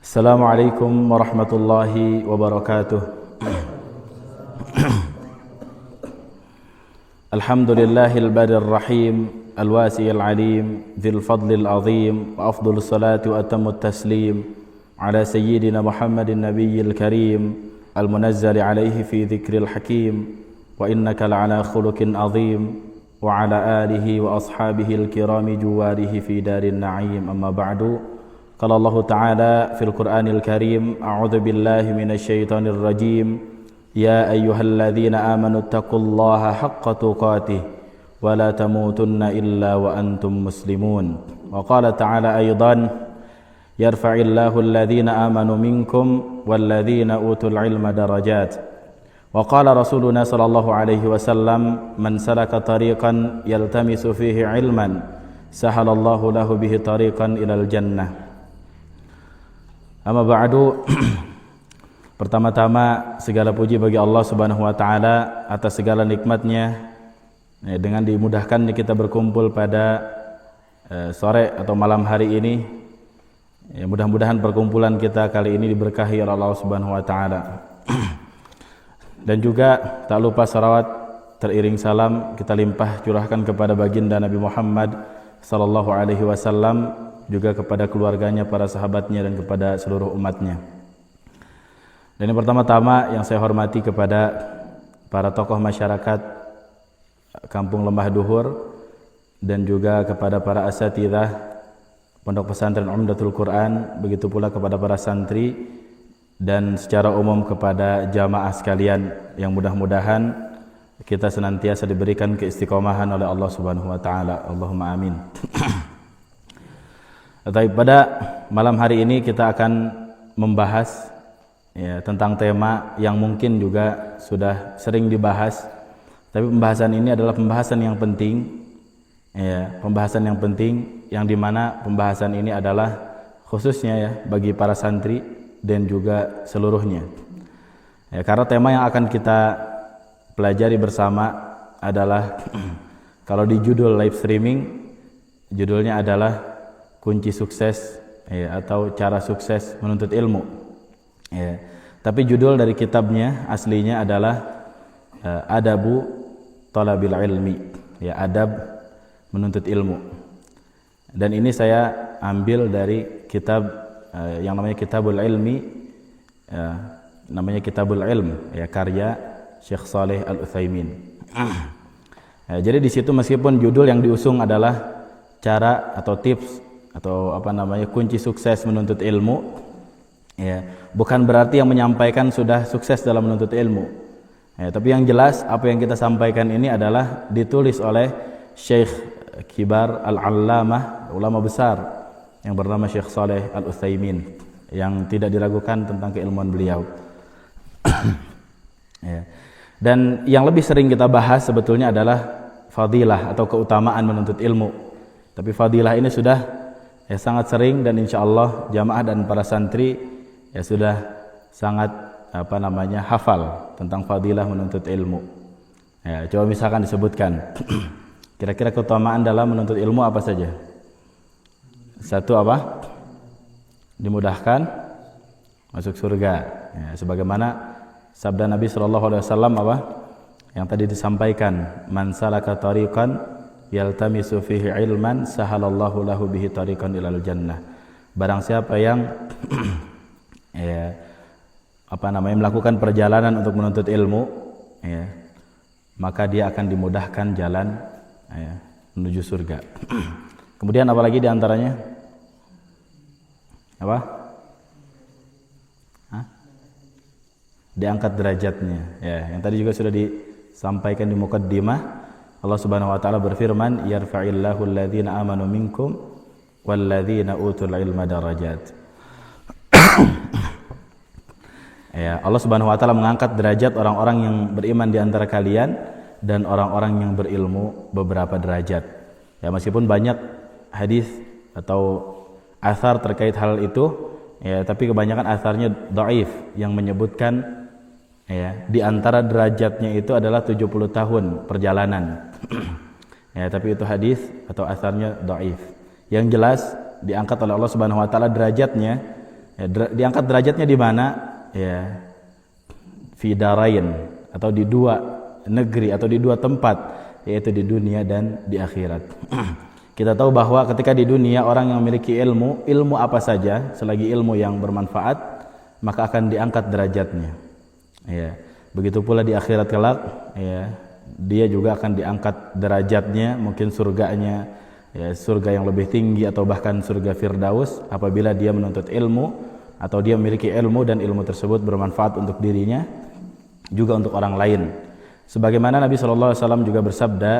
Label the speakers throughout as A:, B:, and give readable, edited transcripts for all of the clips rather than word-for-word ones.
A: Assalamualaikum warahmatullahi wabarakatuh. Alhamdulillahil badir rahim, al-wasi'il alim, dzil fadlil azim, wa afdhalus salatu wa atammut taslim ala sayyidina Muhammadin nabiyyil karim, al-munazzali alaihi fi dzikril hakim, wa innaka la'ala khuluqin azim, wa ala alihi wa ashabihi al-kirami juwarihi fi darin na'im. Amma ba'du. Qala Allah Ta'ala fil Qur'anil Karim, a'udzu billahi minasy syaithanir rajim. Ya ayyuhalladzina amanu taqullaha haqqa tuqatih wa la tamutunna illa wa antum muslimun. Wa qala ta'ala aidan, yarfa'illahu alladzina amanu minkum walladzina utul ilma darajat. Wa qala Rasuluna sallallahu alaihi wasallam, man salaka tariqan yaltamisu fihi ilman sahalallahu lahu bihi tariqan ilal jannah. Amma ba'du. Pertama-tama segala puji bagi Allah Subhanahu wa taala atas segala nikmatnya, dengan dimudahkannya kita berkumpul pada sore atau malam hari ini. Mudah-mudahan perkumpulan kita kali ini diberkahi oleh Allah Subhanahu wa taala. Dan juga tak lupa salawat teriring salam kita limpah curahkan kepada baginda Nabi Muhammad sallallahu alaihi wasallam, juga kepada keluarganya, para sahabatnya, dan kepada seluruh umatnya. Dan yang pertama-tama yang saya hormati kepada para tokoh masyarakat Kampung Lembah Duhur, dan juga kepada para asatidzah Pondok Pesantren Umdatul Quran, begitu pula kepada para santri, dan secara umum kepada jamaah sekalian, yang mudah-mudahan kita senantiasa diberikan keistiqomahan oleh Allah Subhanahu wa taala. Allahumma amin. Tapi pada malam hari ini kita akan membahas tentang tema yang mungkin juga sudah sering dibahas, tapi pembahasan ini adalah pembahasan yang penting, pembahasan yang penting, yang dimana pembahasan ini adalah khususnya bagi para santri dan juga seluruhnya. Karena tema yang akan kita pelajari bersama adalah kalau di judul live streaming, judulnya adalah kunci sukses, atau cara sukses menuntut ilmu. Tapi judul dari kitabnya aslinya adalah Adabu Thalabil Ilmi, adab menuntut ilmu. Dan ini saya ambil dari kitab yang namanya Kitabul Ilmi, namanya Kitabul Ilm, karya Syekh Shalih Al-Utsaimin. Jadi di situ meskipun judul yang diusung adalah cara atau tips atau kunci sukses menuntut ilmu, bukan berarti yang menyampaikan sudah sukses dalam menuntut ilmu. Tapi yang jelas apa yang kita sampaikan ini adalah ditulis oleh Syekh Kibar Al-Allamah, ulama besar yang bernama Syekh Shalih Al-Utsaimin, yang tidak diragukan tentang keilmuan beliau. Dan yang lebih sering kita bahas sebetulnya adalah fadilah atau keutamaan menuntut ilmu. Tapi fadilah ini sudah sangat sering, dan insya Allah jamaah dan para santri sudah sangat hafal tentang fadilah menuntut ilmu. Coba misalkan disebutkan kira-kira keutamaan dalam menuntut ilmu apa saja? Satu apa? Dimudahkan masuk surga. Sebagaimana sabda Nabi SAW apa? Yang tadi disampaikan, man salaka tariqan yaltamisu fihi ilman sahalallahu lahu bihi tariqan ilal jannah. Barang siapa yang melakukan perjalanan untuk menuntut ilmu, maka dia akan dimudahkan jalan menuju surga. Kemudian apa lagi diantaranya? Apa? Diangkat derajatnya. Yang tadi juga sudah disampaikan di muqaddimah. Allah Subhanahu wa taala berfirman, yarfa'illahu alladzina amanu minkum walladzina utul ilma darajat. Allah Subhanahu wa taala mengangkat derajat orang-orang yang beriman di antara kalian dan orang-orang yang berilmu beberapa derajat. Meskipun banyak hadis atau athar terkait hal itu, tapi kebanyakan atharnya dhaif yang menyebutkan di antara derajatnya itu adalah 70 tahun perjalanan. Tapi itu hadis atau asarnya dhaif. Yang jelas diangkat oleh Allah Subhanahu wa taala derajatnya Ya, diangkat derajatnya di mana? Ya, fi darain, atau di dua negeri atau di dua tempat, yaitu di dunia dan di akhirat. Kita tahu bahwa ketika di dunia orang yang memiliki ilmu apa saja selagi ilmu yang bermanfaat, maka akan diangkat derajatnya. Ya, begitu pula di akhirat kelak, ya, dia juga akan diangkat derajatnya, mungkin surganya, ya, surga yang lebih tinggi atau bahkan surga Firdaus apabila dia menuntut ilmu atau dia memiliki ilmu dan ilmu tersebut bermanfaat untuk dirinya juga untuk orang lain. Sebagaimana Nabi SAW juga bersabda,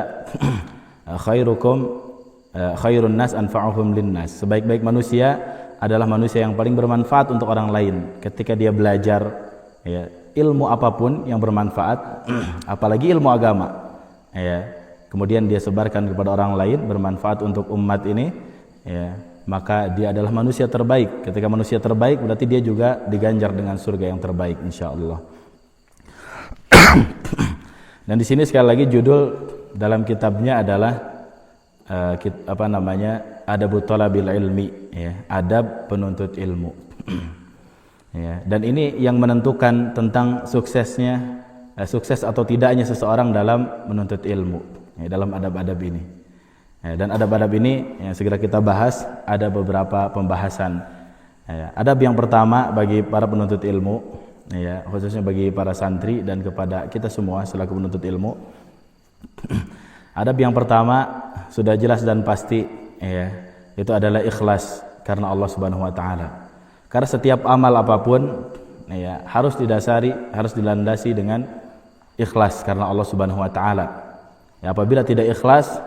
A: khairun nas anfa'uhum linnas. Sebaik-baik manusia adalah manusia yang paling bermanfaat untuk orang lain. Ketika dia belajar, ya, ilmu apapun yang bermanfaat, apalagi ilmu agama, ya, kemudian dia sebarkan kepada orang lain, bermanfaat untuk umat ini, ya, maka dia adalah manusia terbaik. Ketika manusia terbaik, berarti dia juga diganjar dengan surga yang terbaik, insyaallah. Dan di sini sekali lagi judul dalam kitabnya adalah Adabut Thalabil Ilmi, ya, adab penuntut ilmu. Ya, dan ini yang menentukan tentang sukses atau tidaknya seseorang dalam menuntut ilmu, ya, dalam adab-adab ini. Ya, dan adab-adab ini yang segera kita bahas, ada beberapa pembahasan. Ya, adab yang pertama bagi para penuntut ilmu, ya, khususnya bagi para santri dan kepada kita semua selaku penuntut ilmu. Adab yang pertama sudah jelas dan pasti, ya, itu adalah ikhlas karena Allah Subhanahu wa taala. Karena setiap amal apapun, ya, harus didasari, harus dilandasi dengan ikhlas karena Allah Subhanahu wa taala. Ya, apabila tidak ikhlas,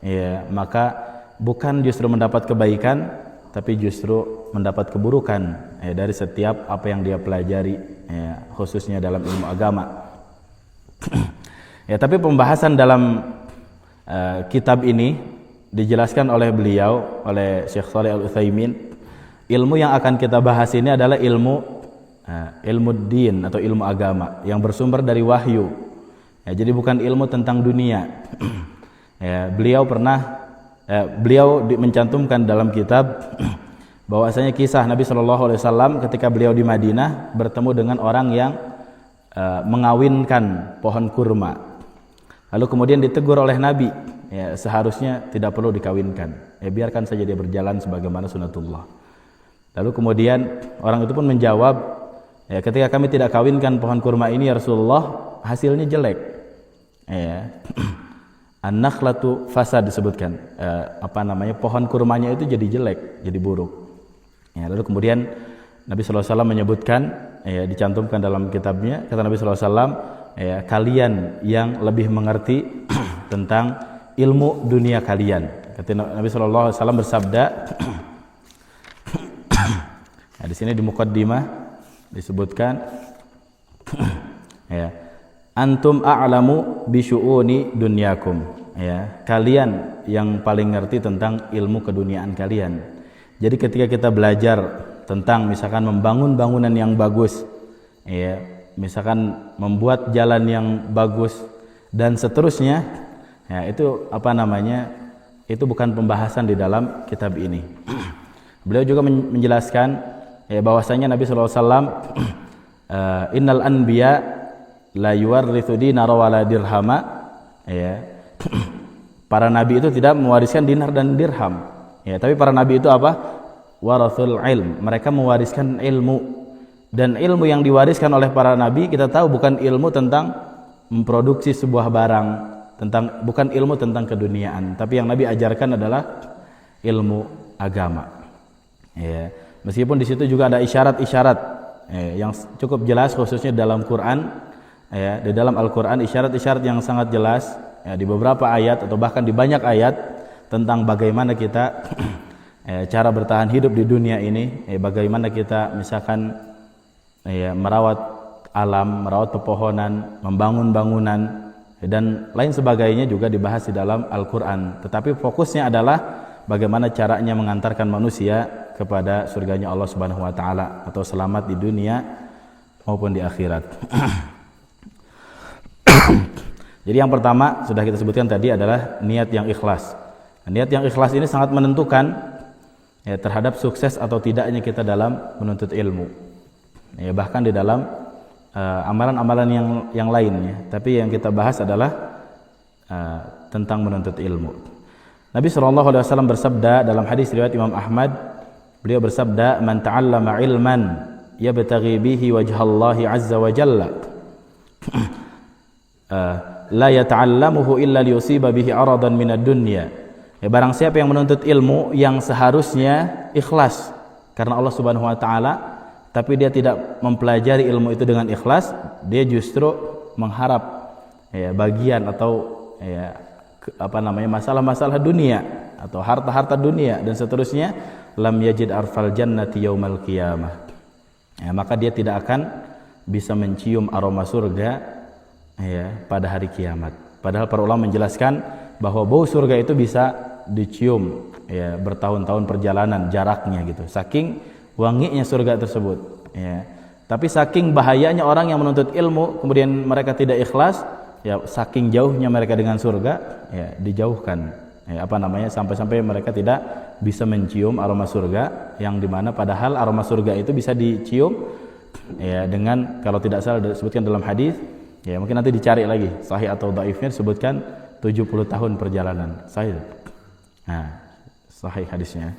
A: ya, maka bukan justru mendapat kebaikan, tapi justru mendapat keburukan, ya, dari setiap apa yang dia pelajari, ya, khususnya dalam ilmu agama. Ya, tapi pembahasan dalam kitab ini dijelaskan oleh beliau, oleh Syekh Shalih Al-Utsaimin. Ilmu yang akan kita bahas ini adalah ilmu din atau ilmu agama yang bersumber dari wahyu. Ya, jadi bukan ilmu tentang dunia. Ya, beliau mencantumkan dalam kitab bahwasanya kisah Nabi SAW ketika beliau di Madinah bertemu dengan orang yang mengawinkan pohon kurma. Lalu kemudian ditegur oleh Nabi, ya, seharusnya tidak perlu dikawinkan. Ya, biarkan saja dia berjalan sebagaimana sunatullah. Lalu kemudian orang itu pun menjawab, ya, ketika kami tidak kawinkan pohon kurma ini ya Rasulullah, hasilnya jelek. Ya. An-nakhlatu fasad disebutkan, pohon kurmanya itu jadi jelek, jadi buruk. Ya, lalu kemudian Nabi SAW menyebutkan, ya, dicantumkan dalam kitabnya, kata Nabi SAW, ya, kalian yang lebih mengerti tentang ilmu dunia kalian. Kata Nabi SAW bersabda, nah, di sini di muqaddimah disebutkan, ya, antum a'lamu bi syu'uni dunyakum, ya, kalian yang paling ngerti tentang ilmu keduniaan kalian. Jadi ketika kita belajar tentang misalkan membangun bangunan yang bagus, ya, misalkan membuat jalan yang bagus dan seterusnya, ya, itu itu bukan pembahasan di dalam kitab ini. Beliau juga menjelaskan, ya, bahwasanya Nabi SAW, innal anbiya la yuwarrithu dinara wala dirhama, ya, para nabi itu tidak mewariskan dinar dan dirham, ya, tapi para nabi itu apa? Warathul ilm, mereka mewariskan ilmu. Dan ilmu yang diwariskan oleh para nabi, kita tahu bukan ilmu tentang memproduksi sebuah barang, bukan ilmu tentang keduniaan, tapi yang Nabi ajarkan adalah ilmu agama. Ya, meskipun di situ juga ada isyarat-isyarat, yang cukup jelas, khususnya dalam Quran, ya, di dalam Al-Quran isyarat-isyarat yang sangat jelas, ya, di beberapa ayat atau bahkan di banyak ayat tentang bagaimana kita cara bertahan hidup di dunia ini, bagaimana kita misalkan, ya, merawat alam, merawat pepohonan, membangun bangunan dan lain sebagainya juga dibahas di dalam Al-Quran. Tetapi fokusnya adalah bagaimana caranya mengantarkan manusia kepada surganya Allah Subhanahu wa taala atau selamat di dunia maupun di akhirat. Jadi yang pertama sudah kita sebutkan tadi adalah niat yang ikhlas. Niat yang ikhlas ini sangat menentukan, ya, terhadap sukses atau tidaknya kita dalam menuntut ilmu. Ya, bahkan di dalam amalan-amalan yang lainnya. Tapi yang kita bahas adalah tentang menuntut ilmu. Nabi SAW bersabda dalam hadis riwayat Imam Ahmad, beliau bersabda, "Man ta'allama ilman yabtaghi bihi wajhallahi azza wa jalla la yata'allamuhu illa liyusiba bihi aradan minad dunya." Ya, barang siapa yang menuntut ilmu yang seharusnya ikhlas karena Allah Subhanahu wa taala, tapi dia tidak mempelajari ilmu itu dengan ikhlas, dia justru mengharap ya bagian atau ya masalah-masalah dunia atau harta-harta dunia dan seterusnya, lam yajid arfal jannati yaumal qiyamah. Ya, maka dia tidak akan bisa mencium aroma surga ya pada hari kiamat. Padahal para ulama menjelaskan bahwa bau surga itu bisa dicium ya bertahun-tahun perjalanan jaraknya gitu. Saking wanginya surga tersebut ya. Tapi saking bahayanya orang yang menuntut ilmu kemudian mereka tidak ikhlas, ya saking jauhnya mereka dengan surga ya dijauhkan ya, sampai-sampai mereka tidak bisa mencium aroma surga, yang dimana padahal aroma surga itu bisa dicium ya dengan, kalau tidak salah disebutkan dalam hadis ya, mungkin nanti dicari lagi sahih atau dhaifnya, disebutkan 70 tahun perjalanan. Sahih. Nah, sahih hadisnya.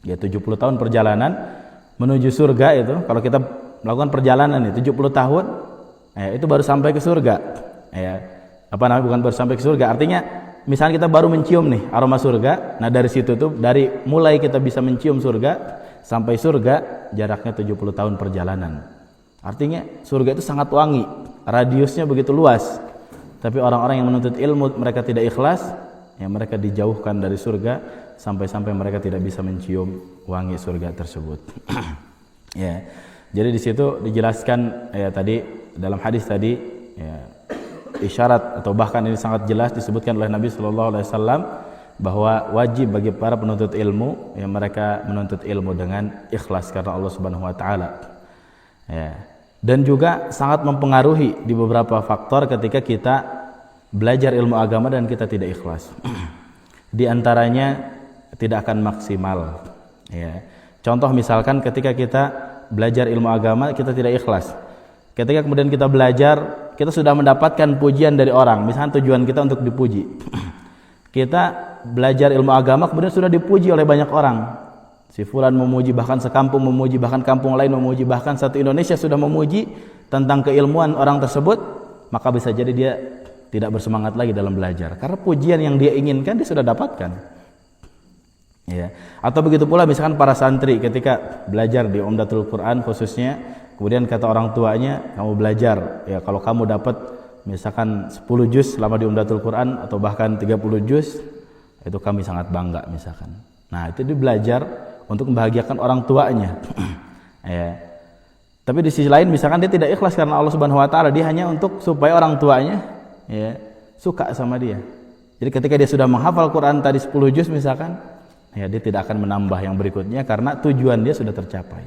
A: Ya 70 tahun perjalanan menuju surga itu, kalau kita melakukan perjalanan 70 tahun ya, itu baru sampai ke surga. Ya, bukan baru sampai ke surga. Artinya misalnya kita baru mencium nih aroma surga. Nah, dari situ tuh, dari mulai kita bisa mencium surga sampai surga jaraknya 70 tahun perjalanan. Artinya surga itu sangat wangi, radiusnya begitu luas. Tapi orang-orang yang menuntut ilmu mereka tidak ikhlas, ya mereka dijauhkan dari surga sampai-sampai mereka tidak bisa mencium wangi surga tersebut. Ya. Jadi di situ dijelaskan ya tadi dalam hadis tadi ya, isyarat atau bahkan ini sangat jelas disebutkan oleh Nabi sallallahu alaihi wasallam bahwa wajib bagi para penuntut ilmu yang mereka menuntut ilmu dengan ikhlas karena Allah Subhanahu wa taala. Ya. Dan juga sangat mempengaruhi di beberapa faktor ketika kita belajar ilmu agama dan kita tidak ikhlas. Di antaranya tidak akan maksimal. Ya. Contoh misalkan ketika kita belajar ilmu agama kita tidak ikhlas. Ketika kemudian kita belajar, kita sudah mendapatkan pujian dari orang. Misalkan tujuan kita untuk dipuji. Kita belajar ilmu agama kemudian sudah dipuji oleh banyak orang. Si fulan memuji, bahkan sekampung memuji, bahkan kampung lain memuji, bahkan satu Indonesia sudah memuji tentang keilmuan orang tersebut, maka bisa jadi dia tidak bersemangat lagi dalam belajar karena pujian yang dia inginkan dia sudah dapatkan. Ya. Atau begitu pula misalkan para santri ketika belajar di Umdatul Quran khususnya, kemudian kata orang tuanya, kamu belajar ya, kalau kamu dapat misalkan 10 juz selama di Umdatul Quran atau bahkan 30 juz, itu kami sangat bangga misalkan. Nah, itu dia belajar untuk membahagiakan orang tuanya. Ya. Tapi di sisi lain misalkan dia tidak ikhlas karena Allah Subhanahu wa taala, dia hanya untuk supaya orang tuanya ya suka sama dia. Jadi ketika dia sudah menghafal Quran tadi 10 juz misalkan, ya dia tidak akan menambah yang berikutnya karena tujuan dia sudah tercapai.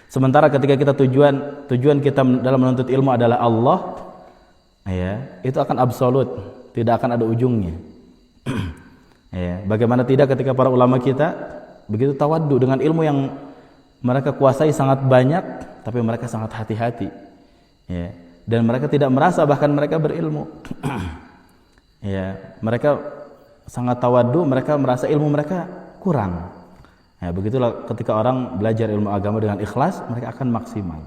A: Sementara ketika kita tujuan kita dalam menuntut ilmu adalah Allah, ya, itu akan absolut, tidak akan ada ujungnya. Ya, bagaimana tidak ketika para ulama kita begitu tawaddu dengan ilmu yang mereka kuasai sangat banyak, tapi mereka sangat hati-hati. Ya, dan mereka tidak merasa bahkan mereka berilmu. Ya, mereka sangat tawaddu, mereka merasa ilmu mereka kurang. Ya, begitulah ketika orang belajar ilmu agama dengan ikhlas, mereka akan maksimal.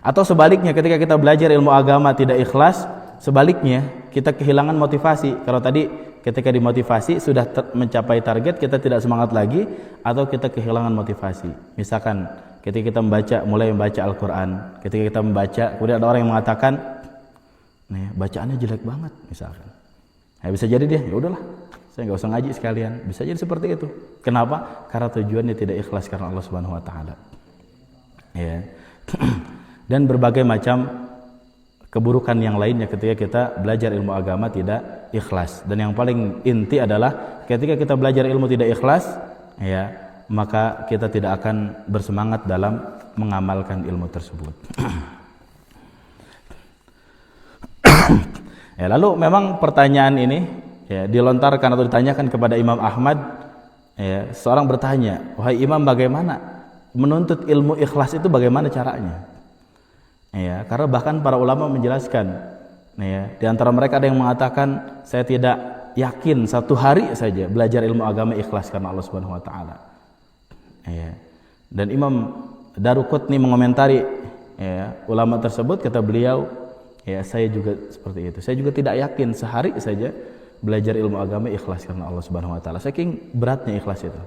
A: Atau sebaliknya, ketika kita belajar ilmu agama tidak ikhlas, sebaliknya kita kehilangan motivasi. Kalau tadi ketika dimotivasi sudah mencapai target, kita tidak semangat lagi, atau kita kehilangan motivasi. Misalkan ketika kita mulai membaca Al-Quran, ketika kita membaca, kemudian ada orang yang mengatakan, nih bacaannya jelek banget misalkan. Nah, bisa jadi dia, ya udahlah, saya nggak usah ngaji sekalian. Bisa jadi seperti itu. Kenapa? Karena tujuannya tidak ikhlas karena Allah Subhanahu wa taala. Ya. Dan berbagai macam keburukan yang lainnya ketika kita belajar ilmu agama tidak ikhlas. Dan yang paling inti adalah ketika kita belajar ilmu tidak ikhlas, ya, maka kita tidak akan bersemangat dalam mengamalkan ilmu tersebut. Ya, lalu memang pertanyaan ini ya, dilontarkan atau ditanyakan kepada Imam Ahmad, ya, seorang bertanya, wahai Imam, bagaimana menuntut ilmu ikhlas itu, bagaimana caranya? Ya, karena bahkan para ulama menjelaskan, ya, di antara mereka ada yang mengatakan, saya tidak yakin 1 hari saja belajar ilmu agama ikhlas karena Allah Subhanahu wa taala. Ya. Dan Imam Daruqutni mengomentari, ya, ulama tersebut, kata beliau, ya, saya juga seperti itu. Saya juga tidak yakin sehari saja belajar ilmu agama ikhlas karena Allah Subhanahu wa taala. Saking beratnya ikhlas itu.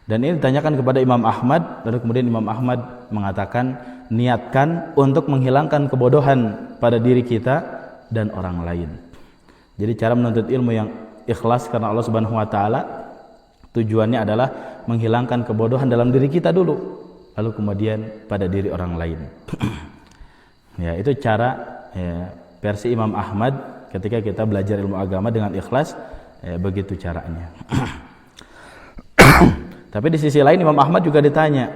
A: Dan ini ditanyakan kepada Imam Ahmad, lalu kemudian Imam Ahmad mengatakan, niatkan untuk menghilangkan kebodohan pada diri kita dan orang lain. Jadi cara menuntut ilmu yang ikhlas karena Allah Subhanahu wa taala, tujuannya adalah menghilangkan kebodohan dalam diri kita dulu, lalu kemudian pada diri orang lain. Ya, itu cara, ya, versi Imam Ahmad ketika kita belajar ilmu agama dengan ikhlas, ya, begitu caranya. Tapi di sisi lain Imam Ahmad juga ditanya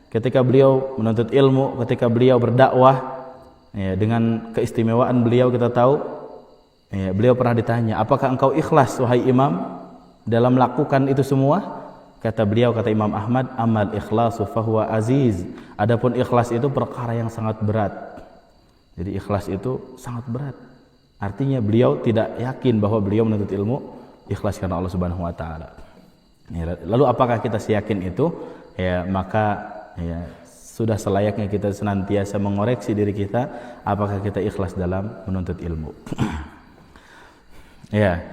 A: ketika beliau menuntut ilmu, ketika beliau berdakwah, ya, dengan keistimewaan beliau kita tahu, ya, beliau pernah ditanya, apakah engkau ikhlas wahai Imam dalam melakukan itu semua? Kata beliau, kata Imam Ahmad, amal ikhlasu fahuwa aziz. Adapun ikhlas itu perkara yang sangat berat. Jadi ikhlas itu sangat berat. Artinya beliau tidak yakin bahwa beliau menuntut ilmu ikhlas karena Allah Subhanahu wa taala. Ya, lalu apakah kita yakin itu? Ya, maka, ya, sudah selayaknya kita senantiasa mengoreksi diri kita, apakah kita ikhlas dalam menuntut ilmu. Ya.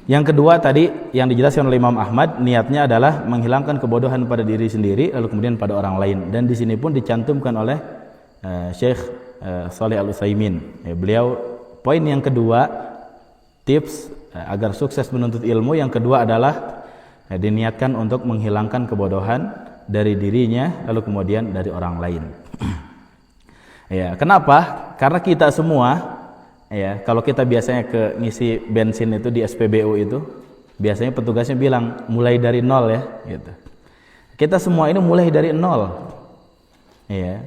A: Yang kedua tadi yang dijelaskan oleh Imam Ahmad, niatnya adalah menghilangkan kebodohan pada diri sendiri lalu kemudian pada orang lain. Dan di sini pun dicantumkan oleh Syekh Shalih Al-Utsaimin. Ya, beliau poin yang kedua, tips agar sukses menuntut ilmu yang kedua adalah, ya, diniatkan untuk menghilangkan kebodohan dari dirinya lalu kemudian dari orang lain. Ya, kenapa? Karena kita semua, ya, kalau kita biasanya ke ngisi bensin itu di SPBU itu, biasanya petugasnya bilang mulai dari nol, ya, gitu. Kita semua ini mulai dari nol. Ya.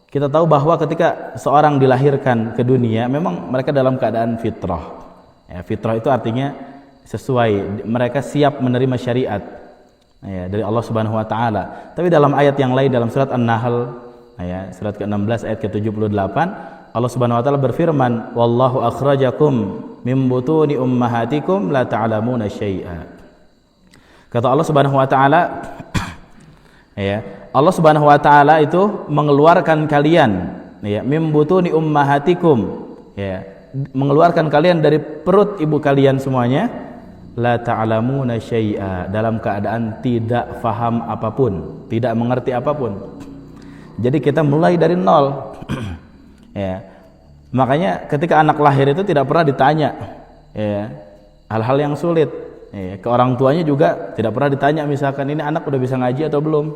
A: Kita tahu bahwa ketika seorang dilahirkan ke dunia, memang mereka dalam keadaan fitrah. Ya, fitrah itu artinya sesuai, mereka siap menerima syariat, ya, dari Allah Subhanahu wa taala. Tapi dalam ayat yang lain dalam surat An-Nahl, ya, surat ke-16 ayat ke-78, Allah Subhanahu wa taala berfirman, wallahu akhrajakum mim butuni ummahatikum la ta'lamuna syai'a. Kata Allah Subhanahu wa taala, ya, Allah Subhanahu wa taala itu mengeluarkan kalian, ya, mim butuni ummahatikum, ya, mengeluarkan kalian dari perut ibu kalian semuanya, la ta'lamuna syai'a, dalam keadaan tidak faham apapun, tidak mengerti apapun. Jadi kita mulai dari nol. Ya, makanya ketika anak lahir itu tidak pernah ditanya, ya, hal-hal yang sulit, ya, ke orang tuanya juga tidak pernah ditanya, misalkan ini anak udah bisa ngaji atau belum,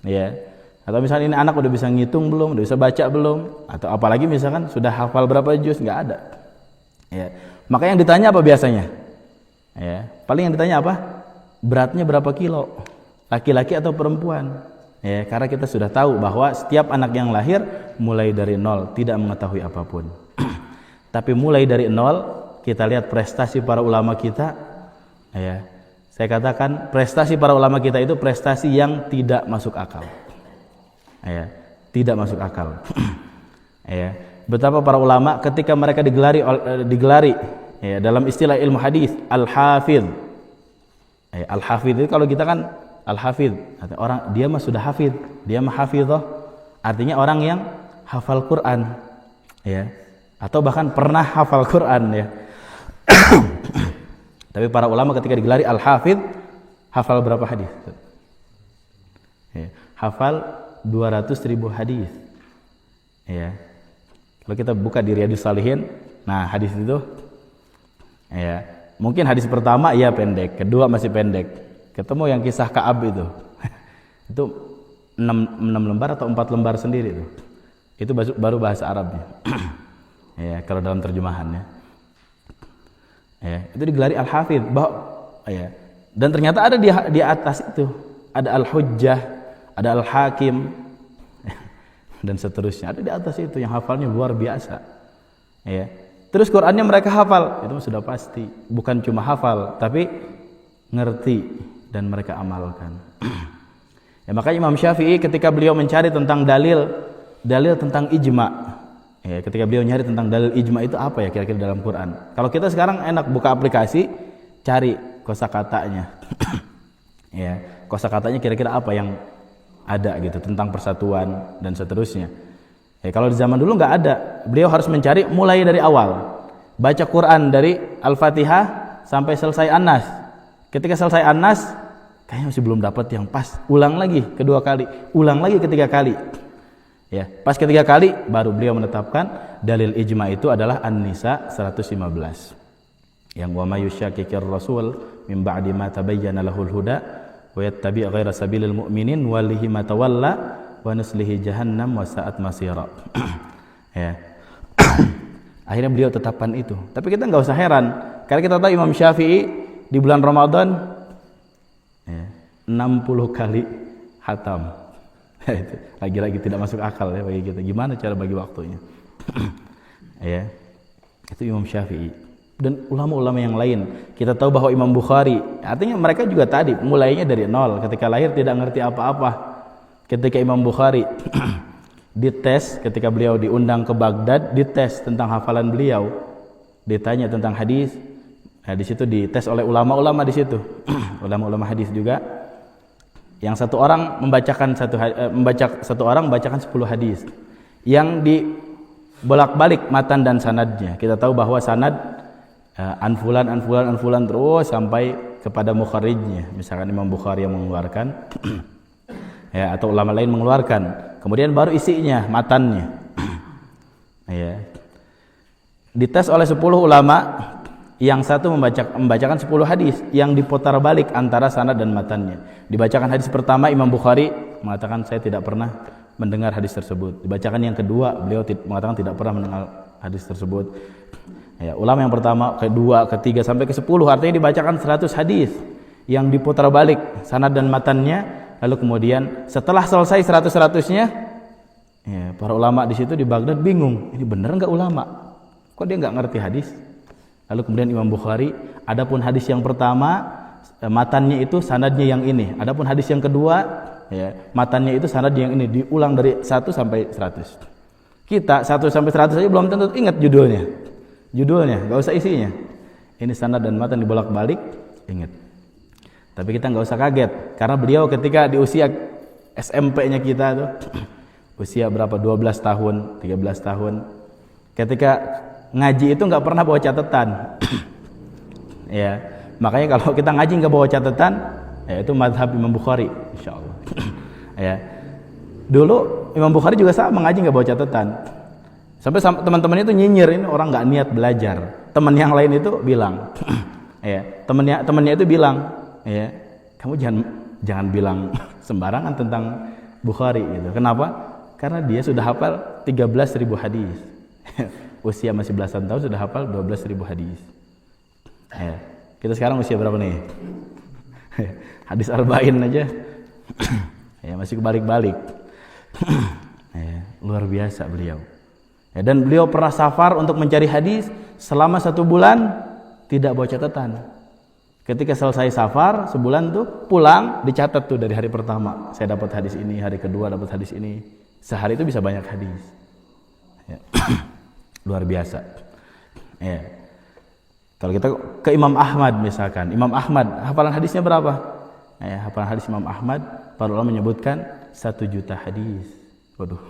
A: ya, atau misalkan ini anak udah bisa ngitung belum, udah bisa baca belum, atau apalagi misalkan sudah hafal berapa juz, nggak ada. Ya, maka yang ditanya apa biasanya? Ya, paling yang ditanya apa? Beratnya berapa kilo, laki-laki atau perempuan? Ya, karena kita sudah tahu bahwa setiap anak yang lahir mulai dari nol, tidak mengetahui apapun. Tapi mulai dari nol, kita lihat prestasi para ulama kita. Ya, saya katakan prestasi para ulama kita itu prestasi yang tidak masuk akal. Ya, tidak masuk akal. Ya, betapa para ulama ketika mereka digelari, ya, dalam istilah ilmu hadis al-hafidh. Ya, al-hafidh itu kalau kita kan al-hafidh, orang dia mah sudah hafidh, dia mah hafidhah, artinya orang yang hafal Quran, ya, atau bahkan pernah hafal Quran, ya. Tapi para ulama ketika digelari al-hafidh, hafal berapa hadis? Ya, hafal 200.000 hadis. Ya. Kalau kita buka di Riyadhus Shalihin, nah hadis itu, ya, mungkin hadis pertama iya pendek, kedua masih pendek. Ketemu yang kisah Ka'ab itu 6 lembar atau 4 lembar sendiri itu baru bahasa Arabnya. Ya, kalau dalam terjemahannya, ya, itu digelari al-hafidh, ya. Dan ternyata ada di atas itu ada al-hujjah, ada al-hakim, dan seterusnya, ada di atas itu yang hafalnya luar biasa, ya. Terus Qur'annya mereka hafal, itu sudah pasti. Bukan cuma hafal, tapi ngerti dan mereka amalkan. Ya, makanya Imam Syafi'i ketika beliau mencari tentang dalil tentang ijma, ya, ketika beliau nyari tentang dalil ijma itu apa ya kira-kira dalam Quran. Kalau kita sekarang enak buka aplikasi, cari kosakatanya. Ya, kosakatanya kira-kira apa yang ada gitu tentang persatuan dan seterusnya. Ya, kalau di zaman dulu nggak ada, beliau harus mencari mulai dari awal. Baca Quran dari Al-Fatihah sampai selesai An-Nas. Ketika selesai An-Nas, kayaknya masih belum dapat yang pas. Ulang lagi kedua kali, ulang lagi ketiga kali. Ya, pas ketiga kali baru beliau menetapkan dalil ijma itu adalah An-Nisa 115. Yang wa may yushakkikir rasul min ba'di ma tabayyana lahul huda wa yattabi' ghaira sabilil mu'minin wallihi ma tawalla wa nuslihi jahannam wa sa'at masira. Ya. Akhirnya beliau tetapkan itu. Tapi kita nggak usah heran karena kita tahu Imam Syafi'i di bulan Ramadan 60 kali khatam. Lagi-lagi tidak masuk akal ya bagi kita. Gimana cara bagi waktunya? Ya. Itu Imam Syafi'i. Dan ulama-ulama yang lain. Kita tahu bahwa Imam Bukhari, artinya mereka juga tadi mulainya dari nol. Ketika lahir tidak ngerti apa-apa. Ketika Imam Bukhari dites, ketika beliau diundang ke Baghdad, dites tentang hafalan beliau. Ditanya tentang hadis. Nah, di situ dites oleh ulama-ulama di situ. Ulama-ulama hadis juga. Yang satu orang membacakan satu orang membacakan 10 hadis. Yang dibolak-balik matan dan sanadnya. Kita tahu bahwa sanad anfulan terus sampai kepada mukharijnya. Misalkan Imam Bukhari yang mengeluarkan ya, atau ulama lain mengeluarkan. Kemudian baru isinya, matannya. Ya. Dites oleh 10 ulama, yang satu membacakan 10 hadis yang diputar balik antara sanad dan matannya. Dibacakan hadis pertama, Imam Bukhari mengatakan saya tidak pernah mendengar hadis tersebut. Dibacakan yang kedua, beliau mengatakan tidak pernah mendengar hadis tersebut. Ya, ulama yang pertama, kedua, ketiga sampai ke-10, artinya dibacakan 100 hadis yang diputar balik sanad dan matannya. Lalu kemudian setelah selesai 100-100-nya, ya, para ulama di situ di Baghdad bingung, ini benar nggak ulama? Kok dia nggak ngerti hadis? Lalu kemudian Imam Bukhari, adapun hadis yang pertama matannya itu sanadnya yang ini. Adapun hadis yang kedua, ya, matannya itu sanadnya yang ini. Diulang dari 1 sampai 100. Kita 1 sampai 100 aja belum tentu ingat judulnya. Judulnya, nggak usah isinya. Ini sanad dan matan dibolak-balik, ingat. Tapi kita nggak usah kaget, karena beliau ketika di usia SMP-nya kita tuh, usia berapa? 12 tahun, 13 tahun. Ketika ngaji itu nggak pernah bawa catatan. Ya, makanya kalau kita ngaji nggak bawa catatan, ya itu mazhab Imam Bukhari, insyaallah. Ya, dulu Imam Bukhari juga sama, ngaji nggak bawa catatan. Sampai teman-teman itu nyinyir, ini orang nggak niat belajar. Teman yang lain itu bilang, ya, temannya itu bilang, ya, kamu jangan bilang sembarangan tentang Bukhari gitu. Kenapa? Karena dia sudah hafal 13.000 hadis. Usia masih belasan tahun sudah hafal 12.000 hadis. Ya. Kita sekarang usia berapa nih? Hadis arba'in aja. Ya, masih kebalik-balik. Ya, luar biasa beliau. Ya, dan beliau pernah safar untuk mencari hadis selama 1 bulan tidak bawa catatan. Ketika selesai safar sebulan tuh pulang dicatat tuh dari hari pertama saya dapat hadis ini, hari kedua dapat hadis ini. Sehari itu bisa banyak hadis. Ya. Luar biasa. Ya. Kalau kita ke Imam Ahmad misalkan, Imam Ahmad hafalan hadisnya berapa? Ya, hafalan hadis Imam Ahmad para ulama menyebutkan 1 juta hadis. Waduh.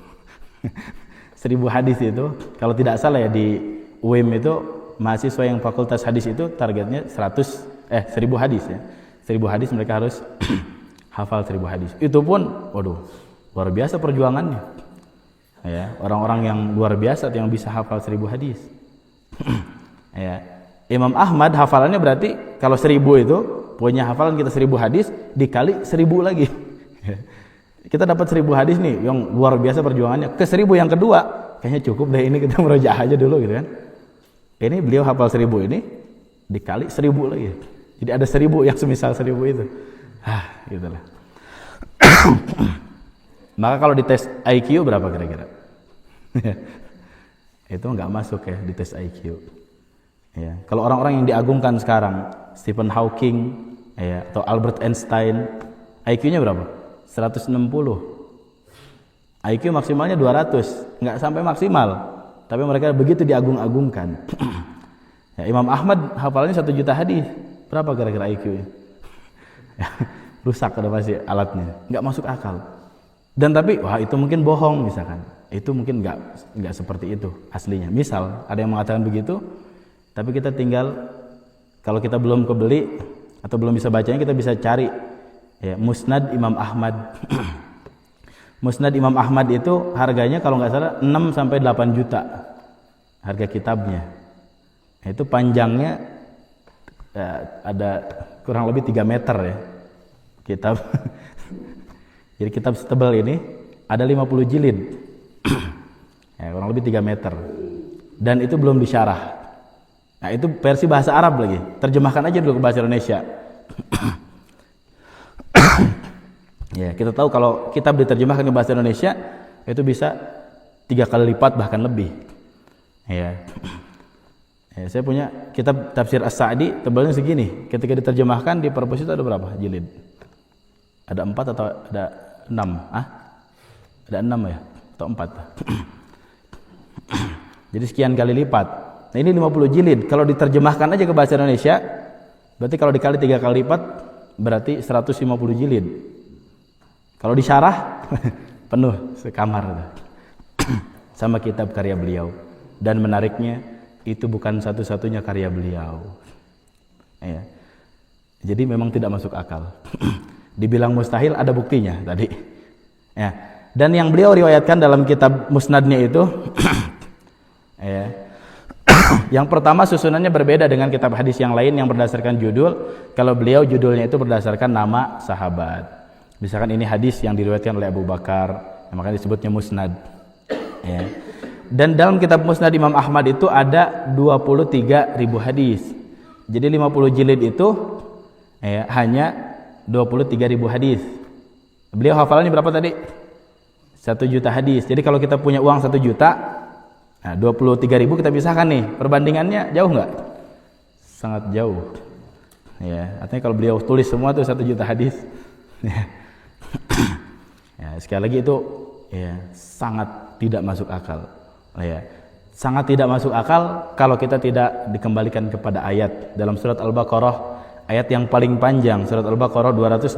A: 1000 hadis itu kalau tidak salah ya di UIM itu mahasiswa yang fakultas hadis itu targetnya 1000 hadis ya. 1000 hadis mereka harus hafal 1000 hadis. Itu pun waduh, luar biasa perjuangannya. Ya, orang-orang yang luar biasa yang bisa hafal 1000 hadis. Ya. Imam Ahmad hafalannya berarti kalau 1000 itu punya hafalan kita 1000 hadis dikali 1000 lagi. Kita dapat 1000 hadis nih yang luar biasa perjuangannya. Ke 1000 yang kedua kayaknya cukup deh ini kita merojaah aja dulu gitu kan. Ini beliau hafal 1000 ini dikali 1000 lagi. Jadi ada 1000 yang semisal 1000 itu. Gitulah. Maka kalau dites IQ berapa kira-kira? Itu nggak masuk ya di tes IQ. Ya, kalau orang-orang yang diagungkan sekarang, Stephen Hawking, ya, atau Albert Einstein, IQ-nya berapa? 160. IQ maksimalnya 200, nggak sampai maksimal. Tapi mereka begitu diagung-agungkan. Ya, Imam Ahmad hafalnya 1 juta hadis. Berapa kira-kira IQ-nya? Ya, rusak udah pasti alatnya, nggak masuk akal. Dan tapi, wah itu mungkin bohong misalkan. Itu mungkin nggak seperti itu aslinya. Misal ada yang mengatakan begitu, tapi kita tinggal, kalau kita belum kebeli atau belum bisa bacanya, kita bisa cari ya, Musnad Imam Ahmad. Musnad Imam Ahmad itu harganya kalau nggak salah 6 sampai 8 juta harga kitabnya. Itu panjangnya ada kurang lebih 3 meter ya kitab. Jadi kitab setebal ini ada 50 jilid. Ya, kurang lebih 3 meter. Dan itu belum disyarah. Nah, itu versi bahasa Arab lagi. Terjemahkan aja dulu ke bahasa Indonesia. Ya, kita tahu kalau kitab diterjemahkan ke bahasa Indonesia itu bisa 3 kali lipat bahkan lebih. Ya. Ya, saya punya kitab tafsir As-Sa'di tebalnya segini. Ketika diterjemahkan di perpus itu ada berapa jilid? Ada 4 atau ada 6? Ada 6 ya? Atau 4? Jadi sekian kali lipat. Nah, ini 50 jilid. Kalau diterjemahkan aja ke bahasa Indonesia, berarti kalau dikali 3 kali lipat berarti 150 jilid. Kalau disyarah penuh sekamar. Sama kitab karya beliau. Dan menariknya itu bukan satu-satunya karya beliau. Ya. Jadi memang tidak masuk akal. Dibilang mustahil ada buktinya tadi. Ya. Dan yang beliau riwayatkan dalam kitab musnadnya itu ya. Yang pertama susunannya berbeda dengan kitab hadis yang lain yang berdasarkan judul. Kalau beliau judulnya itu berdasarkan nama sahabat. Misalkan ini hadis yang diriwayatkan oleh Abu Bakar, makanya disebutnya musnad. Ya. Dan dalam kitab musnad Imam Ahmad itu ada 23.000 hadis. Jadi 50 jilid itu ya, hanya 23.000 hadis. Beliau hafalannya berapa tadi? 1 juta hadis. Jadi kalau kita punya uang 1 juta, nah 23.000 kita pisahkan nih. Perbandingannya jauh nggak? Sangat jauh. Ya, artinya kalau beliau tulis semua tuh 1 juta hadis. Ya, sekali lagi itu ya sangat tidak masuk akal. Ya, sangat tidak masuk akal kalau kita tidak dikembalikan kepada ayat dalam surat Al-Baqarah, ayat yang paling panjang, surat Al-Baqarah 286,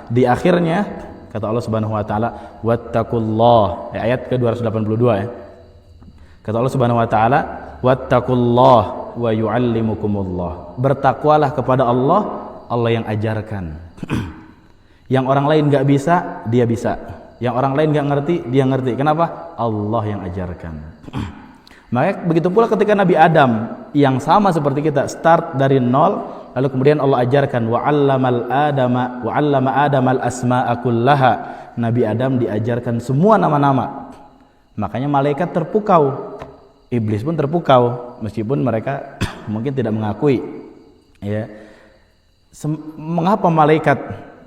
A: di akhirnya kata Allah Subhanahu wa taala, wattaqullah, ya, ayat ke-282 ya. Kata Allah Subhanahu wa taala, wattaqullah wa yuallimukumullah. Bertakwalah kepada Allah, Allah yang ajarkan. Yang orang lain enggak bisa, dia bisa. Yang orang lain enggak ngerti, dia ngerti. Kenapa? Allah yang ajarkan. Maka begitu pula ketika Nabi Adam yang sama seperti kita, start dari nol, lalu kemudian Allah ajarkan wa 'allama Adamal asma'a kullaha. Nabi Adam diajarkan semua nama-nama. Makanya malaikat terpukau, iblis pun terpukau, meskipun mereka mungkin tidak mengakui. Ya, mengapa malaikat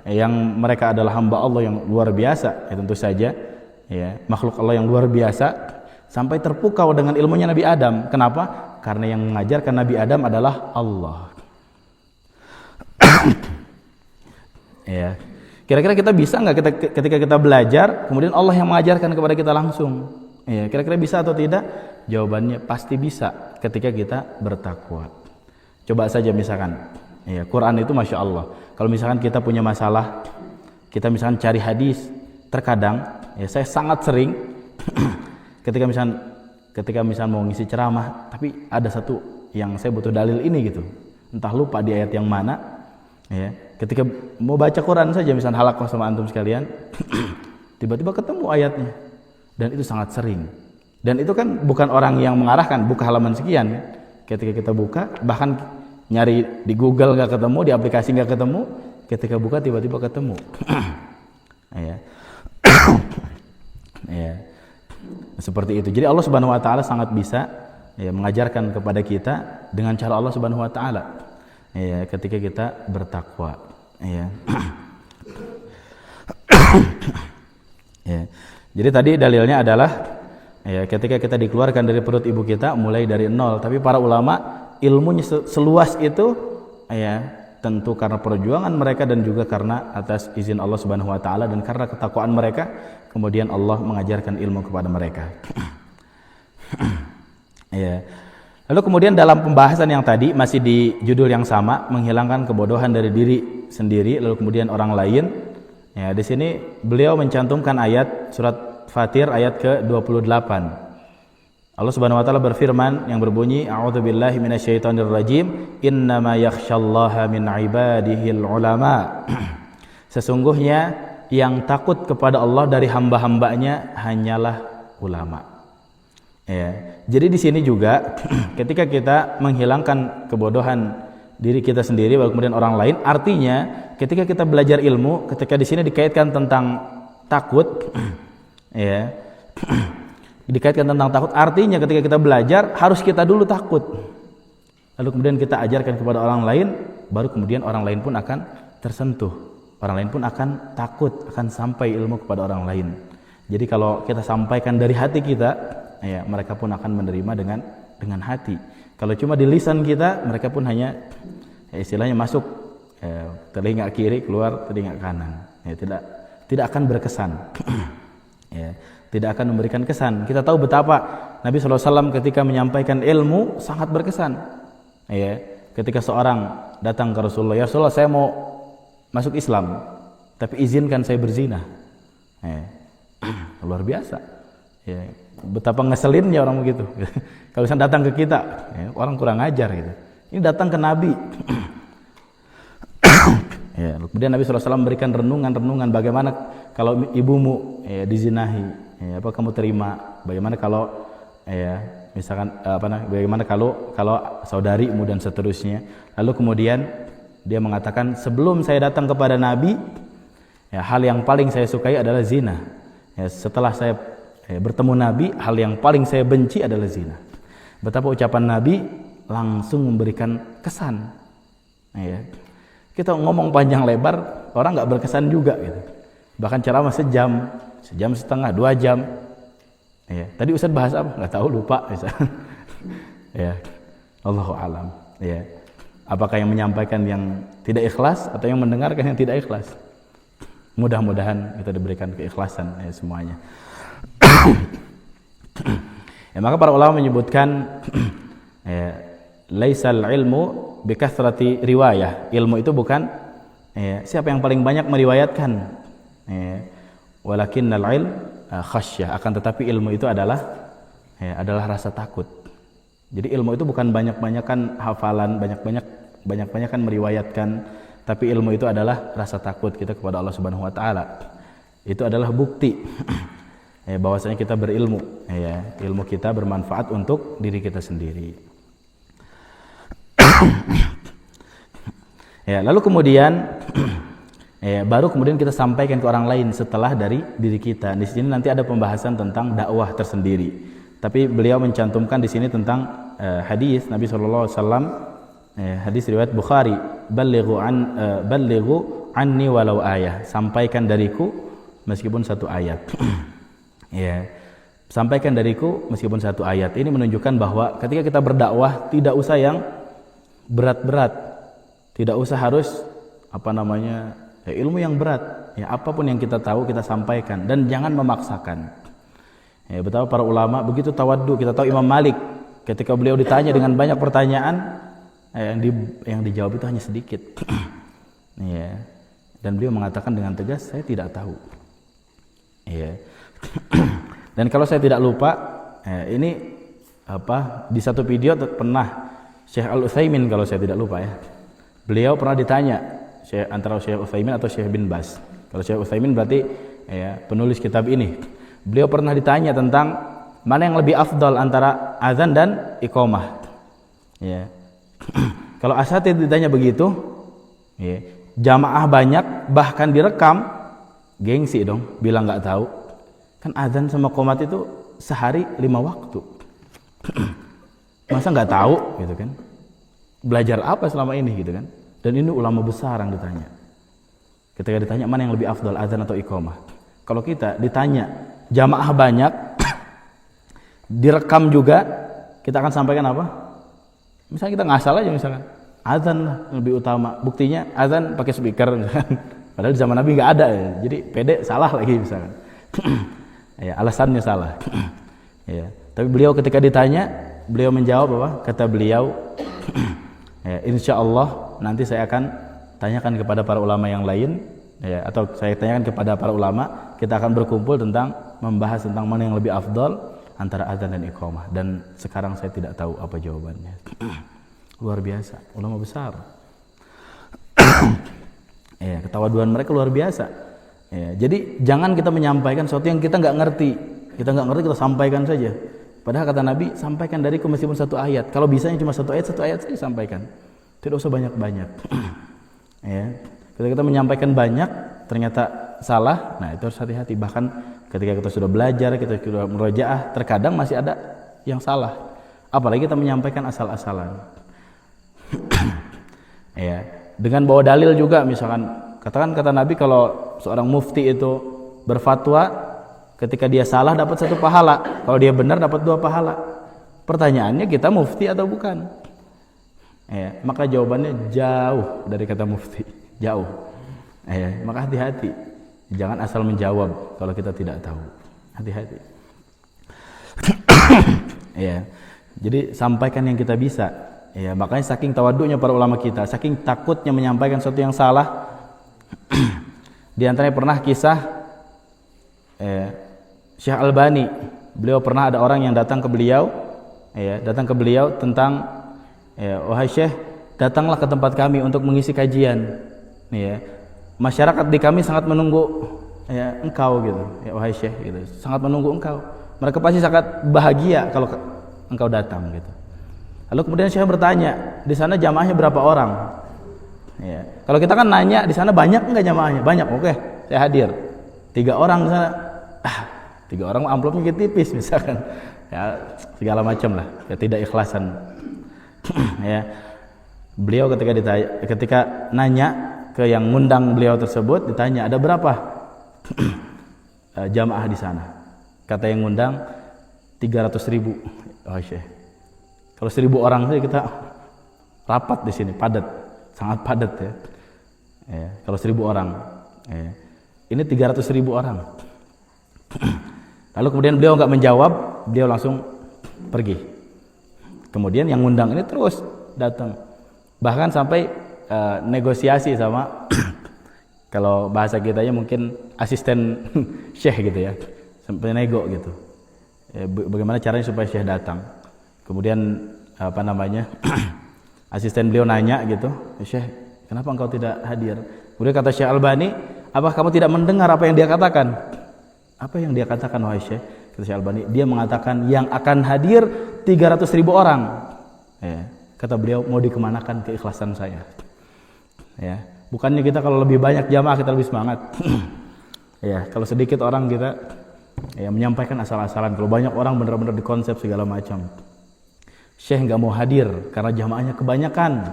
A: yang mereka adalah hamba Allah yang luar biasa, ya tentu saja, ya makhluk Allah yang luar biasa, sampai terpukau dengan ilmunya Nabi Adam. Kenapa? Karena yang mengajarkan Nabi Adam adalah Allah. Ya. Kira-kira kita bisa nggak ketika kita belajar, kemudian Allah yang mengajarkan kepada kita langsung? Ya, kira-kira bisa atau tidak? Jawabannya pasti bisa ketika kita bertakwa. Coba saja misalkan, ya Quran itu masya Allah. Kalau misalkan kita punya masalah, kita misalkan cari hadis, terkadang, ya saya sangat sering, ketika misalkan mau ngisi ceramah, tapi ada satu yang saya butuh dalil ini gitu, entah lupa di ayat yang mana. Ya, ketika mau baca Quran saja, misalnya halaqah sama antum sekalian, tiba-tiba ketemu ayatnya, dan itu sangat sering. Dan itu kan bukan orang yang mengarahkan, buka halaman sekian. Ketika kita buka, bahkan nyari di Google nggak ketemu, di aplikasi nggak ketemu, ketika buka tiba-tiba ketemu. Ya, ya, seperti itu. Jadi Allah Subhanahu Wa Taala sangat bisa ya, mengajarkan kepada kita dengan cara Allah Subhanahu Wa Taala. Ya, ketika kita bertakwa, ya. Ya. Jadi tadi dalilnya adalah Ya, ketika kita dikeluarkan dari perut ibu kita mulai dari nol, tapi para ulama ilmunya seluas itu ya tentu karena perjuangan mereka dan juga karena atas izin Allah Subhanahu wa taala dan karena ketakwaan mereka, kemudian Allah mengajarkan ilmu kepada mereka. Ya. Lalu kemudian dalam pembahasan yang tadi masih di judul yang sama, menghilangkan kebodohan dari diri sendiri lalu kemudian orang lain. Ya, di sini beliau mencantumkan ayat surat Fatir ayat ke-28. Allah Subhanahu wa taala berfirman yang berbunyi, a'udzubillahi minasyaitonirrajim, innama yakhsyallaha min ibadihil ulama. Sesungguhnya yang takut kepada Allah dari hamba-hambanya hanyalah ulama. Ya. Jadi di sini juga ketika kita menghilangkan kebodohan diri kita sendiri lalu kemudian orang lain, artinya ketika kita belajar ilmu, ketika di sini dikaitkan tentang takut, ya, dikaitkan tentang takut, artinya ketika kita belajar harus kita dulu takut, lalu kemudian kita ajarkan kepada orang lain, baru kemudian orang lain pun akan tersentuh, orang lain pun akan takut, akan sampai ilmu kepada orang lain. Jadi kalau kita sampaikan dari hati kita, ya, mereka pun akan menerima dengan hati. Kalau cuma di lisan kita, mereka pun hanya istilahnya masuk telinga kiri keluar telinga kanan, ya, tidak akan berkesan. Ya, tidak akan memberikan kesan. Kita tahu betapa Nabi SAW ketika menyampaikan ilmu sangat berkesan. Ya, ketika seorang datang ke Rasulullah, ya Rasulullah, saya mau masuk Islam, tapi izinkan saya berzina. Ya, luar biasa. Ya, betapa ngeselinnya orang begitu. Kalau misalnya datang ke kita, ya, orang kurang ajar gitu. Ini datang ke Nabi. Ya, kemudian Nabi SAW memberikan renungan-renungan bagaimana kalau ibumu dizinahi, ya, apa kamu terima? Bagaimana kalau misalkan bagaimana kalau saudarimu dan seterusnya. Lalu kemudian dia mengatakan, sebelum saya datang kepada Nabi, ya, hal yang paling saya sukai adalah zina. Ya, setelah saya bertemu Nabi, hal yang paling saya benci adalah zina. Betapa ucapan Nabi langsung memberikan kesan. Ya. Kita ngomong panjang lebar, orang nggak berkesan juga gitu. Bahkan ceramah sejam setengah, 2 jam. Ya. Tadi Ustaz bahas apa? Nggak tahu, lupa. Ya. Allahu a'lam. Ya. Apakah yang menyampaikan yang tidak ikhlas atau yang mendengarkan yang tidak ikhlas? Mudah-mudahan kita diberikan keikhlasan ya, semuanya. Ya, maka para ulama menyebutkan laisal ilmu bikathrati riwayah. Ilmu itu bukan siapa yang paling banyak meriwayatkan, walakinnal ilm khasyah, akan tetapi ilmu itu adalah rasa takut. Jadi ilmu itu bukan banyak-banyakan hafalan, banyak-banyakan meriwayatkan, tapi ilmu itu adalah rasa takut kita kepada Allah Subhanahu wa taala. Itu adalah bukti bahwasanya kita berilmu, ilmu kita bermanfaat untuk diri kita sendiri. Ya, lalu kemudian baru kemudian kita sampaikan ke orang lain setelah dari diri kita. Di sini nanti ada pembahasan tentang dakwah tersendiri. Tapi beliau mencantumkan di sini tentang hadis Nabi sallallahu alaihi wasallam, hadis riwayat Bukhari, ballighu anni walau ayah. Sampaikan dariku meskipun 1 ayat. Ya. Sampaikan dariku meskipun 1 ayat. Ini menunjukkan bahwa ketika kita berdakwah tidak usah yang berat-berat. Tidak usah harus ilmu yang berat. Ya, apapun yang kita tahu kita sampaikan dan jangan memaksakan. Ya, betapa para ulama begitu tawaddu. Kita tahu Imam Malik ketika beliau ditanya dengan banyak pertanyaan, yang dijawab itu hanya sedikit. Ya. Dan beliau mengatakan dengan tegas, saya tidak tahu. Ya. Dan kalau saya tidak lupa, ini di satu video pernah Syekh Al-Utsaimin, kalau saya tidak lupa ya. Beliau pernah ditanya antara Syekh Utsaimin atau Syekh bin Baz. Kalau Syekh Utsaimin berarti penulis kitab ini. Beliau pernah ditanya tentang mana yang lebih afdal antara azan dan iqamah. Ya. Kalau asatidz ditanya begitu, ya, jamaah banyak bahkan direkam, gengsi dong, bilang nggak tahu. Kan azan sama qomat itu sehari 5 waktu. Masa nggak tahu gitu kan? Belajar apa selama ini gitu kan? Dan ini ulama besar yang ditanya. Ketika ditanya mana yang lebih afdal, azan atau iqamah. Kalau kita ditanya jamaah banyak direkam juga, kita akan sampaikan apa? Misalnya kita ngasal aja misalkan, azan lah lebih utama. Buktinya azan pakai speaker misalkan. Padahal di zaman Nabi nggak ada ya. Jadi pede salah lagi misalkan. Ya, alasannya salah. Ya, tapi beliau ketika ditanya, beliau menjawab apa? Kata beliau, ya, insya Allah nanti saya akan tanyakan kepada para ulama yang lain, ya, atau saya tanyakan kepada para ulama, kita akan berkumpul tentang membahas tentang mana yang lebih afdal antara azan dan iqamah. Dan sekarang saya tidak tahu apa jawabannya. Luar biasa, ulama besar. Ya, ketawaduan mereka luar biasa. Ya, jadi jangan kita menyampaikan sesuatu yang kita nggak ngerti. Kita nggak ngerti, kita sampaikan saja. Padahal kata Nabi, sampaikan dariku meskipun satu ayat. Kalau bisanya cuma satu ayat saja sampaikan. Tidak usah banyak-banyak. Ya, ketika kita menyampaikan banyak, ternyata salah. Nah, itu harus hati-hati. Bahkan ketika kita sudah belajar, kita sudah murojaah, terkadang masih ada yang salah. Apalagi kita menyampaikan asal-asalan. Ya, dengan bawa dalil juga, misalkan katakan kata Nabi kalau seorang mufti itu berfatwa, ketika dia salah dapat 1 pahala, kalau dia benar dapat 2 pahala. Pertanyaannya, kita mufti atau bukan? Ya, maka jawabannya jauh dari kata mufti, jauh. Ya, maka hati-hati, jangan asal menjawab kalau kita tidak tahu. Hati-hati. Ya, jadi sampaikan yang kita bisa. Ya, makanya saking tawaduknya para ulama kita, saking takutnya menyampaikan sesuatu yang salah. Di antaranya pernah kisah Syekh Albani. Beliau pernah ada orang yang datang ke beliau, tentang, wahai Syekh, datanglah ke tempat kami untuk mengisi kajian. Ya, masyarakat di kami sangat menunggu engkau gitu, ya, wahai Syekh gitu, sangat menunggu engkau. Mereka pasti sangat bahagia kalau engkau datang gitu. Lalu kemudian Syekh bertanya, di sana jamaahnya berapa orang? Ya. Kalau kita kan nanya, di sana banyak enggak jamaahnya? Banyak, oke, saya hadir. 3 orang di sana. 3 orang amplopnya tipis misalkan. Ya, segala macam lah, ya, tidak ikhlasan. Ya. Beliau ketika nanya ke yang ngundang beliau tersebut, ditanya, ada berapa jamaah di sana? Kata yang ngundang, 300.000. Oh, Syekh. Kalau 1.000 orang saja kita rapat di sini, padat, sangat padat ya. Ya, kalau 1.000 orang, ya. Ini 300.000 orang. Lalu kemudian beliau nggak menjawab, beliau langsung pergi. Kemudian yang ngundang ini terus datang, bahkan sampai negosiasi sama, kalau bahasa kitanya mungkin asisten Syekh gitu ya, sampai nego gitu. Ya, bagaimana caranya supaya Syekh datang? Kemudian asisten beliau nanya gitu, Syekh, kenapa engkau tidak hadir? Kemudian kata Syekh Albani, apa kamu tidak mendengar apa yang dia katakan? Apa yang dia katakan, wahai Syekh? Kata Syekh Albani, dia mengatakan yang akan hadir 300.000 orang. Ya, kata beliau, mau dikemanakan keikhlasan saya? Ya, bukannya kita kalau lebih banyak jamaah kita lebih semangat. Ya, kalau sedikit orang kita menyampaikan asal-asalan. Kalau banyak orang benar-benar dikonsep segala macam. Syekh nggak mau hadir karena jamaahnya kebanyakan,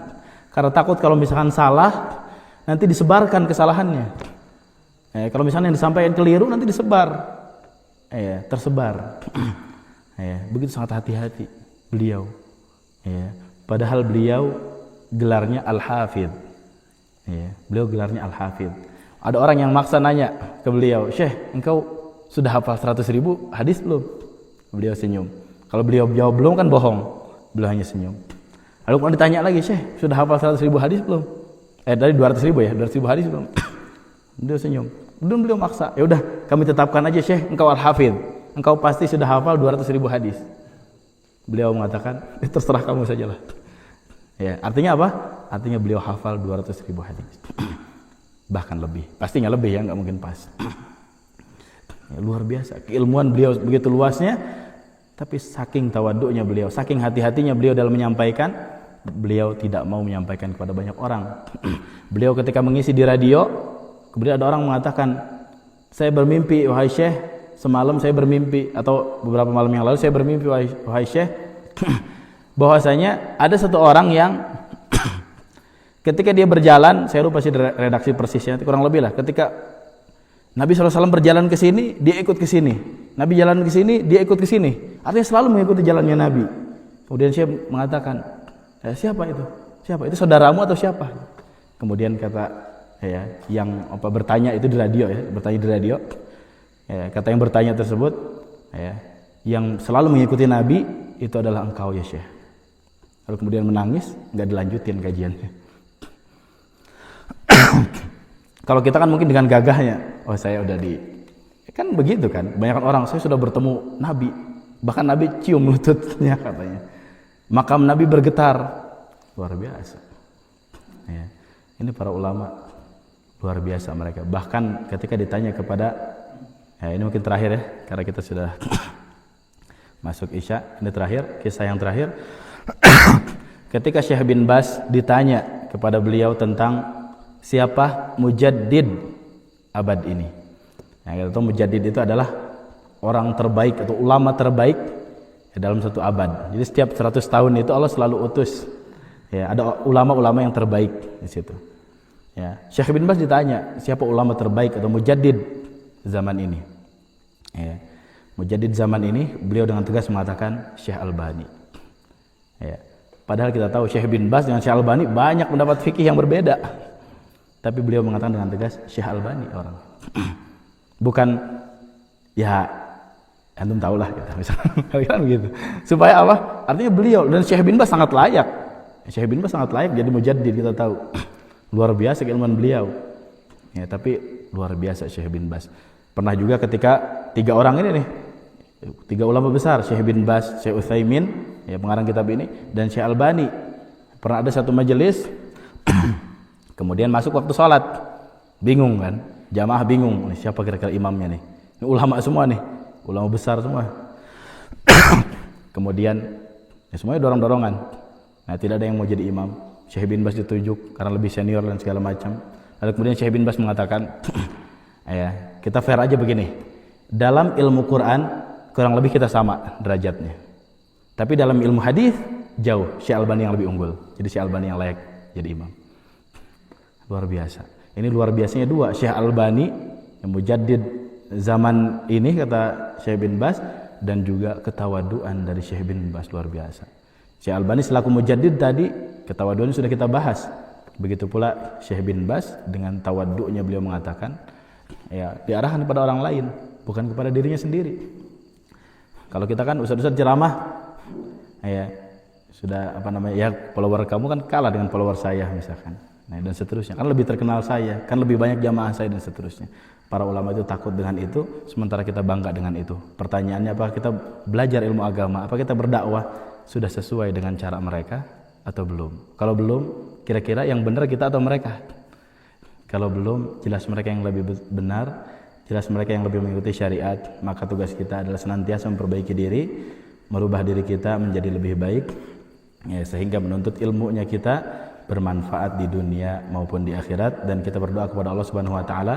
A: karena takut kalau misalkan salah nanti disebarkan kesalahannya. Kalau misalnya yang disampaikan keliru nanti disebar, tersebar. Begitu sangat hati-hati beliau. Padahal beliau gelarnya Al-Hafidh. Beliau gelarnya Al-Hafidh. Ada orang yang maksa nanya ke beliau, Syekh, engkau sudah hafal 100.000 hadis belum? Beliau senyum. Kalau beliau jawab belum kan bohong. Beliau hanya senyum. Lalu kalau ditanya lagi, Syekh, sudah hafal 100.000 hadis belum? Dari 200.000 ya, 200.000 hadis belum? Beliau senyum. Kemudian beliau maksa, ya udah, kami tetapkan aja, Syekh, engkau Al-Hafidh. Engkau pasti sudah hafal 200.000 hadis. Beliau mengatakan, terserah kamu sajalah. Ya, artinya apa? Artinya beliau hafal 200.000 hadis. Bahkan lebih. Pastinya lebih ya, nggak mungkin pas. Ya, luar biasa. Keilmuan beliau begitu luasnya. Tapi saking tawaduknya beliau, saking hati-hatinya beliau dalam menyampaikan, beliau tidak mau menyampaikan kepada banyak orang. Beliau ketika mengisi di radio, kemudian ada orang mengatakan, saya bermimpi, wahai Syekh, semalam saya bermimpi, atau beberapa malam yang lalu saya bermimpi, wahai Syekh, bahwasanya ada satu orang yang ketika dia berjalan, saya lupa sih redaksi persisnya, kurang lebih lah, ketika Nabi SAW berjalan ke sini, dia ikut ke sini. Nabi jalan ke sini, dia ikut ke sini. Artinya selalu mengikuti jalannya Nabi. Kemudian Syekh mengatakan, siapa itu? Siapa? Itu saudaramu atau siapa? Kemudian kata yang bertanya itu di radio bertanya di radio. Kata yang bertanya tersebut, yang selalu mengikuti Nabi itu adalah engkau ya Syekh. Lalu kemudian menangis, nggak dilanjutin kajiannya. Kalau kita kan mungkin dengan gagahnya, saya udah kan begitu kan, kebanyakan orang saya sudah bertemu Nabi, bahkan Nabi cium lututnya katanya, makam Nabi bergetar, luar biasa. Ini para ulama luar biasa mereka. Bahkan ketika ditanya kepada, ini mungkin terakhir ya, karena kita sudah masuk Isya, ini terakhir, kisah yang terakhir. Ketika Syekh bin Baz ditanya kepada beliau tentang siapa mujaddid abad ini. Kita tahu mujaddid itu adalah orang terbaik atau ulama terbaik dalam satu abad. Jadi setiap 100 tahun itu Allah selalu utus. Ada ulama-ulama yang terbaik di situ. Syekh bin Baz ditanya siapa ulama terbaik atau mujaddid zaman ini. Mujaddid zaman ini, beliau dengan tegas mengatakan Syekh Albani. Padahal kita tahu Syekh bin Baz dengan Syekh Albani banyak pendapat fikih yang berbeda. Tapi beliau mengatakan dengan tegas Syekh Albani orang. Bukan antum tahulah gitu, misalnya begitu. Supaya apa? Artinya beliau dan Syekh bin Baz sangat layak. Syekh bin Baz sangat layak jadi mujaddid, kita tahu. Luar biasa keilmuan beliau. Tapi luar biasa Syekh bin Baz. Pernah juga ketika 3 orang ini nih, 3 ulama besar, Syekh bin Baz, Syekh Utsaimin, pengarang kitab ini, dan Syekh Albani. Pernah ada satu majelis, kemudian masuk waktu sholat, bingung kan, jamaah bingung, siapa kira-kira imamnya nih? Ini ulama semua nih, ulama besar semua. Kemudian semuanya dorong-dorongan. Tidak ada yang mau jadi imam. Syekh bin Baz ditunjuk karena lebih senior dan segala macam. Lalu kemudian Syekh bin Baz mengatakan, kita fair aja begini. Dalam ilmu Quran kurang lebih kita sama derajatnya. Tapi dalam ilmu hadis jauh Syekh Albani yang lebih unggul. Jadi Syekh Albani yang layak jadi imam. Luar biasa. Ini luar biasanya 2, Syekh Albani yang mujaddid zaman ini kata Syekh bin Baz, dan juga ketawaduan dari Syekh bin Baz luar biasa. Syekh Albani selaku mujaddid tadi, ketawaduannya sudah kita bahas. Begitu pula Syekh bin Baz dengan tawaddu'nya beliau mengatakan, diarahkan kepada orang lain, bukan kepada dirinya sendiri. Kalau kita kan ustaz-ustaz ceramah, sudah follower kamu kan kalah dengan follower saya misalkan. Dan seterusnya, kan lebih terkenal saya, kan lebih banyak jamaah saya dan seterusnya. Para ulama itu takut dengan itu, sementara kita bangga dengan itu. Pertanyaannya, apakah kita belajar ilmu agama, apakah kita berdakwah sudah sesuai dengan cara mereka atau belum? Kalau belum, kira-kira yang benar kita atau mereka? Kalau belum, jelas mereka yang lebih benar, jelas mereka yang lebih mengikuti syariat. Maka tugas kita adalah senantiasa memperbaiki diri, merubah diri kita menjadi lebih baik, sehingga menuntut ilmunya kita bermanfaat di dunia maupun di akhirat. Dan kita berdoa kepada Allah Subhanahu wa taala,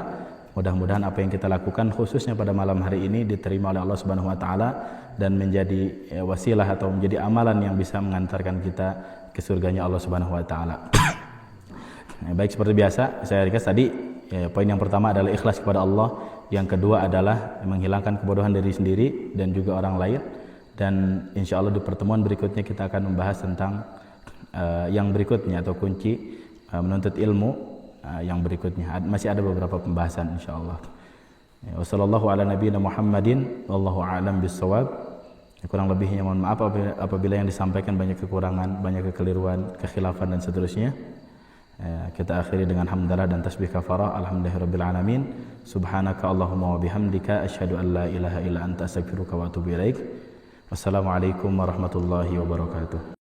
A: mudah-mudahan apa yang kita lakukan khususnya pada malam hari ini diterima oleh Allah Subhanahu wa taala dan menjadi wasilah atau menjadi amalan yang bisa mengantarkan kita ke surganya Allah Subhanahu wa taala. Baik, seperti biasa saya ringkas tadi, poin yang pertama adalah ikhlas kepada Allah, yang kedua adalah menghilangkan kebodohan diri sendiri dan juga orang lain, dan insya Allah di pertemuan berikutnya kita akan membahas tentang yang berikutnya atau kunci menuntut ilmu yang berikutnya. Masih ada beberapa pembahasan insyaallah. Wassallallahu ala nabiyina Muhammadin wallahu a'lam bissawab. Kurang lebihnya mohon maaf apabila yang disampaikan banyak kekurangan, banyak kekeliruan, kekhilafan dan seterusnya. Kita akhiri dengan hamdalah dan tasbih kafarah. Alhamdulillahirabbil alamin. Subhanaka Allahumma wa bihamdika asyhadu an la ilaha illa anta astaghfiruka wa atubu ilaik. Wassalamualaikum warahmatullahi wabarakatuh.